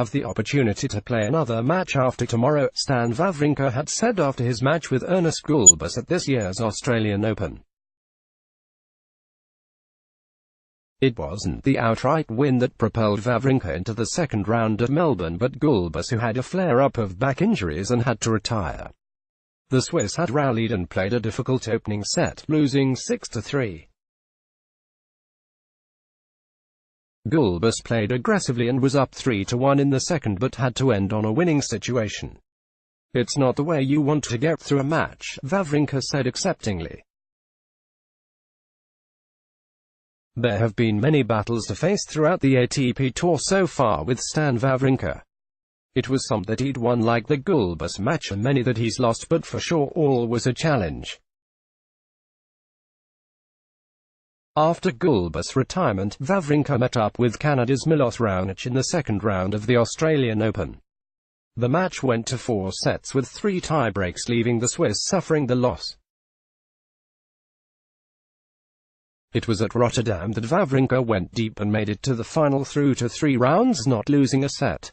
have the opportunity to play another match after tomorrow, Stan Wawrinka had said after his match with Ernest Gulbis at this year's Australian Open. It wasn't the outright win that propelled Wawrinka into the second round at Melbourne but Gulbis, who had a flare-up of back injuries and had to retire. The Swiss had rallied and played a difficult opening set, losing 6-3. Gulbis played aggressively and was up 3-1 in the second but had to end on a winning situation. "It's not the way you want to get through a match," Wawrinka said acceptingly. There have been many battles to face throughout the ATP Tour so far with Stan Wawrinka. It was some that he'd won, like the Gulbis match, and many that he's lost, but for sure all was a challenge. After Gulbis' retirement, Wawrinka met up with Canada's Milos Raonic in the second round of the Australian Open. The match went to 4 sets with 3 tiebreaks, leaving the Swiss suffering the loss. It was at Rotterdam that Wawrinka went deep and made it to the final through to 3 rounds, not losing a set.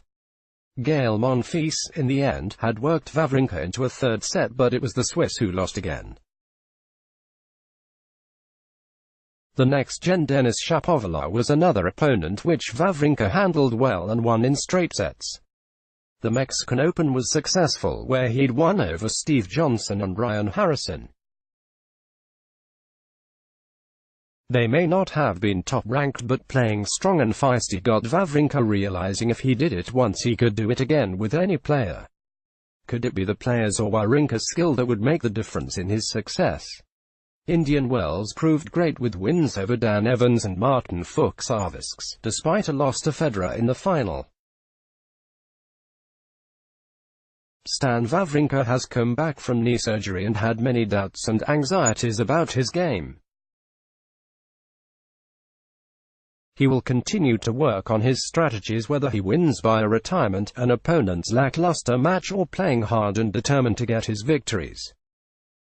Gael Monfils, in the end, had worked Wawrinka into a third set, but it was the Swiss who lost again. The next-gen Denis Shapovalov was another opponent which Wawrinka handled well and won in straight sets. The Mexican Open was successful, where he'd won over Steve Johnson and Ryan Harrison. They may not have been top-ranked, but playing strong and feisty got Wawrinka realizing if he did it once he could do it again with any player. Could it be the players or Wawrinka's skill that would make the difference in his success? Indian Wells proved great with wins over Dan Evans and Martin Fuchs-Arvisks, despite a loss to Federer in the final. Stan Wawrinka has come back from knee surgery and had many doubts and anxieties about his game. He will continue to work on his strategies, whether he wins by a retirement, an opponent's lackluster match, or playing hard and determined to get his victories.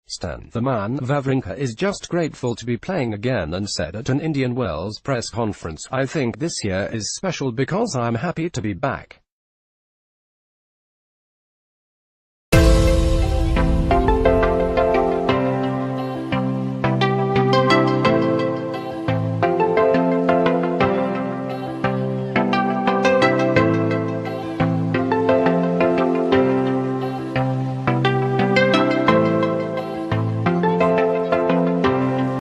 Stan "the Man" Wawrinka is just grateful to be playing again and said at an Indian Wells press conference, "I think this year is special because I'm happy to be back.